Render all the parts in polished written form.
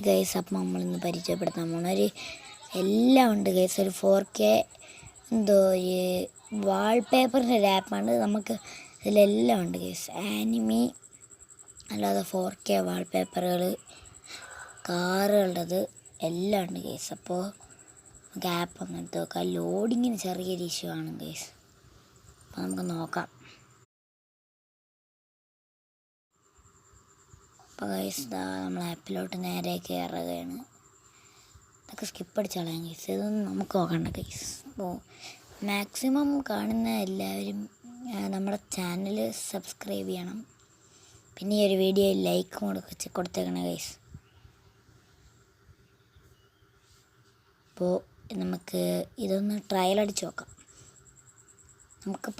Guys അപ്പം നമ്മളിന്ന് പരിചയപ്പെടുത്താൻ പോണ എല്ലാം ഉണ്ട് ഗൈസ്. ഒരു 4K എന്തോ ഒരു വാൾപേപ്പറിൻ്റെ ഒരു ആപ്പാണ്. നമുക്ക് ഇതിലെല്ലാം ഉണ്ട് ഗൈസ്. ആനിമി അല്ലാതെ 4K വാൾപേപ്പറുകൾ, കാറുകളുടേത് എല്ലാം ഉണ്ട് ഗൈസ്. അപ്പോൾ നമുക്ക് ആപ്പ് ഒന്ന് എടുത്ത് നോക്കാം. ലോഡിങ്ങിന് ചെറിയൊരു ഇഷ്യൂ ആണ് ഗൈസ്. അപ്പോൾ നമുക്ക് നോക്കാം. അപ്പോൾ ഗൈസ് നമ്മൾ ആപ്പിലോട്ട് നേരെ കയറുകയാണ്. ഇതൊക്കെ സ്കിപ്പ് അടിച്ച് കളയാം ഗൈസ്. ഇതൊന്നും നമുക്ക് നോക്കണ്ട ഗൈസ്. അപ്പോൾ മാക്സിമം കാണുന്ന എല്ലാവരും നമ്മുടെ ചാനൽ സബ്സ്ക്രൈബ് ചെയ്യണം. പിന്നെ ഈ ഒരു വീഡിയോ ലൈക്ക് കൊടുത്തേക്കണം ഗൈസ്. അപ്പോൾ നമുക്ക് ഇതൊന്ന് ട്രയൽ അടിച്ച് നോക്കാം. നമുക്ക്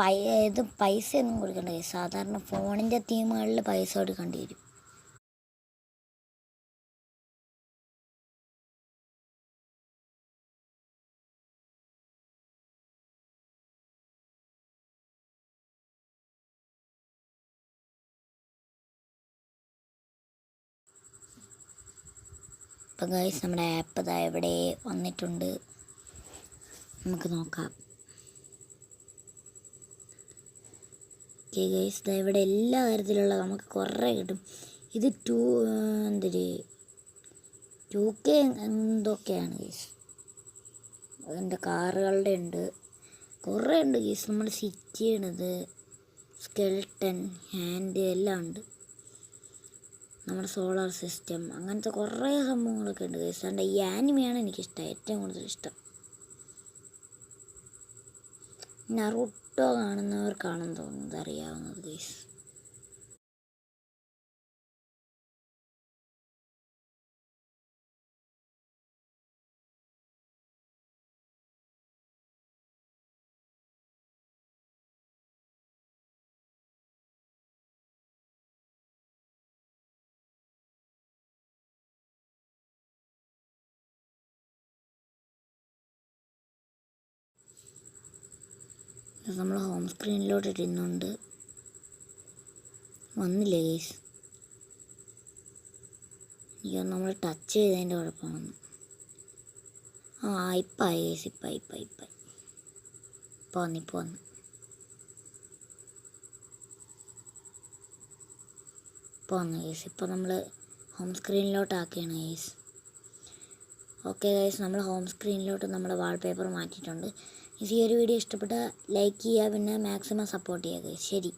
പൈസയൊന്നും കൊടുക്കണ്ട ഗൈസ്. സാധാരണ ഫോണിൻ്റെ തീമുകളിൽ പൈസ കൊടുക്കേണ്ടി വരും. അപ്പോൾ ഗൈസ് നമ്മുടെ ആപ്പ് ഇതാ ഇവിടെ വന്നിട്ടുണ്ട്. നമുക്ക് നോക്കാം. ഓക്കെ ഗൈസ്, ഇതാ ഇവിടെ എല്ലാ തരത്തിലുള്ള നമുക്ക് കുറേ കിട്ടും. ഇത് 2K എന്തൊക്കെയാണ് ഗൈസ്. അതിൻ്റെ കാറുകളുടെ ഉണ്ട്, കുറേ ഉണ്ട് ഗൈസ്. നമ്മുടെ സിറ്റിയാണിത്, സ്കെൽട്ടൺ, ഹാൻഡ് എല്ലാം ഉണ്ട്. നമ്മുടെ സോളാർ സിസ്റ്റം, അങ്ങനത്തെ കുറേ സംഭവങ്ങളൊക്കെ ഉണ്ട് ഗൈസ്. അതുകൊണ്ട് ഈ ആനിമയാണ് എനിക്കിഷ്ടം, ഏറ്റവും കൂടുതൽ ഇഷ്ടം. നറൂട്ടോ കാണുന്നവർക്കാണെന്ന് തോന്നുന്നത് അറിയാവുന്നത് ഗൈസ്. നമ്മൾ ഹോം സ്ക്രീനിലോട്ട് ഇടുന്നുണ്ട്. വന്നില്ലേ ഗൈസ്? എനിക്ക് നമ്മൾ ടച്ച് ചെയ്തതിൻ്റെ കുഴപ്പമാണ്. ഇപ്പായി ഗൈസ്, ഇപ്പായി ഇപ്പോൾ വന്നു. ഗൈസ് ഇപ്പോൾ നമ്മൾ ഹോം സ്ക്രീനിലോട്ട് ആക്കുകയാണ് ഗൈസ്. ഓക്കെ ഗൈസ്, നമ്മൾ ഹോം സ്ക്രീനിലോട്ട് നമ്മുടെ വാൾപേപ്പർ മാറ്റിയിട്ടുണ്ട്. ഈ ഒരു വീഡിയോ ഇഷ്ടപ്പെട്ടാൽ ലൈക്ക് ചെയ്യുക, പിന്നെ മാക്സിമം സപ്പോർട്ട് ചെയ്യുക ഗൈസ്. ശരി.